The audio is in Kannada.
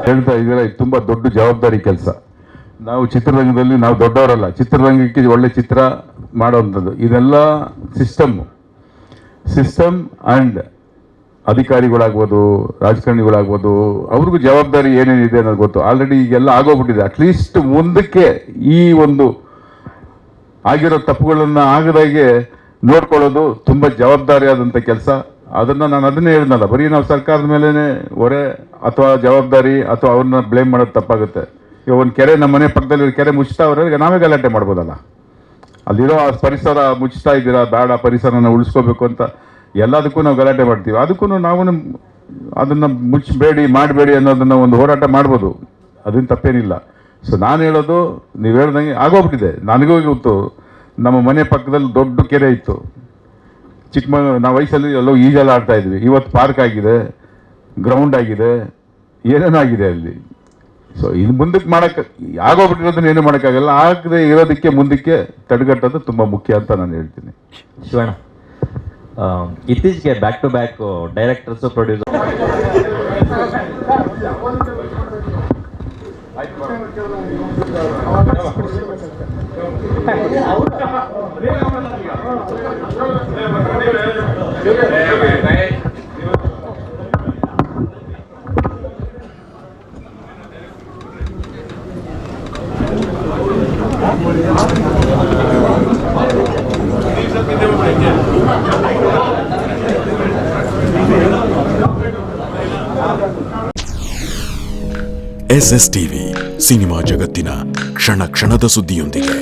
ಹೇಳ್ತಾ ಇದ್ದೀರಾ, ಇದು ತುಂಬ ದೊಡ್ಡ ಜವಾಬ್ದಾರಿ ಕೆಲಸ. ನಾವು ಚಿತ್ರರಂಗದಲ್ಲಿ ನಾವು ದೊಡ್ಡವರಲ್ಲ, ಚಿತ್ರರಂಗಕ್ಕೆ ಒಳ್ಳೆ ಚಿತ್ರ ಮಾಡೋವಂಥದ್ದು ಇದೆಲ್ಲ ಸಿಸ್ಟಮ್ ಆ್ಯಂಡ್ ಅಧಿಕಾರಿಗಳಾಗ್ಬೋದು, ರಾಜಕಾರಣಿಗಳಾಗ್ಬೋದು, ಅವ್ರಿಗೂ ಜವಾಬ್ದಾರಿ ಏನೇನಿದೆ ಅನ್ನೋದು ಗೊತ್ತು. ಆಲ್ರೆಡಿ ಈಗೆಲ್ಲ ಆಗೋಗ್ಬಿಟ್ಟಿದೆ. ಅಟ್ಲೀಸ್ಟ್ ಮುಂದಕ್ಕೆ ಈ ಒಂದು ಆಗಿರೋ ತಪ್ಪುಗಳನ್ನು ಆಗದಾಗೆ ನೋಡ್ಕೊಳ್ಳೋದು ತುಂಬ ಜವಾಬ್ದಾರಿಯಾದಂಥ ಕೆಲಸ. ಅದನ್ನೇ ಹೇಳಿದ್ನಲ್ಲ, ಬರೀ ನಾವು ಸರ್ಕಾರದ ಮೇಲೇ ಹೊರೆ ಅಥವಾ ಜವಾಬ್ದಾರಿ ಅಥವಾ ಅವ್ರನ್ನ ಬ್ಲೇಮ್ ಮಾಡೋದು ತಪ್ಪಾಗುತ್ತೆ. ಈಗ ಒಂದು ಕೆರೆ, ನಮ್ಮ ಮನೆ ಪಕ್ಕದಲ್ಲಿ ಕೆರೆ ಮುಚ್ತಾವ್ರೆ, ಈಗ ನಾವೇ ಗಲಾಟೆ ಮಾಡ್ಬೋದಲ್ಲ. ಅಲ್ಲಿರೋ ಆ ಪರಿಸರ ಮುಚ್ತಾ ಇದ್ದೀರಾ, ಬೇಡ ಪರಿಸರನ ಉಳಿಸ್ಕೋಬೇಕು ಅಂತ ಎಲ್ಲದಕ್ಕೂ ನಾವು ಗಲಾಟೆ ಮಾಡ್ತೀವಿ. ಅದಕ್ಕೂ ನಾವು ಅದನ್ನು ಮಾಡಬೇಡಿ ಅನ್ನೋದನ್ನು ಒಂದು ಹೋರಾಟ ಮಾಡ್ಬೋದು, ಅದನ್ನು ತಪ್ಪೇನಿಲ್ಲ. ಸೊ ನಾನು ಹೇಳೋದು, ನೀವು ಹೇಳ್ದಂಗೆ ಆಗೋಗ್ಬಿಟ್ಟಿದೆ. ನನಗೂ ಗೊತ್ತು, ನಮ್ಮ ಮನೆ ಪಕ್ಕದಲ್ಲಿ ದೊಡ್ಡ ಕೆರೆ ಇತ್ತು. ನಾವು ವಯಸ್ಸಲ್ಲಿ ಎಲ್ಲೋ ಈಜೆಲ್ಲ ಆಡ್ತಾ ಇದ್ವಿ. ಇವತ್ತು ಪಾರ್ಕ್ ಆಗಿದೆ, ಗ್ರೌಂಡ್ ಆಗಿದೆ, ಏನೇನಾಗಿದೆ ಅಲ್ಲಿ. ಸೊ ಇದು ಮುಂದಕ್ಕೆ ಆಗೋಗ್ಬಿಟ್ಟಿರೋದನ್ನ ಏನು ಮಾಡೋಕ್ಕಾಗಲ್ಲ. ಆಗದೆ ಇರೋದಕ್ಕೆ ಮುಂದಕ್ಕೆ ತಡೆಗಟ್ಟೋದು ತುಂಬ ಮುಖ್ಯ ಅಂತ ನಾನು ಹೇಳ್ತೀನಿ. ಶಿವಣ್ಣ, ಇತ್ತೀಚೆಗೆ back to back directors producer SSTV cinema ಜಗತ್ತಿನ ಕ್ಷಣ ಕ್ಷಣದ ಸುದ್ದಿಯೊಂದಿಗೆ.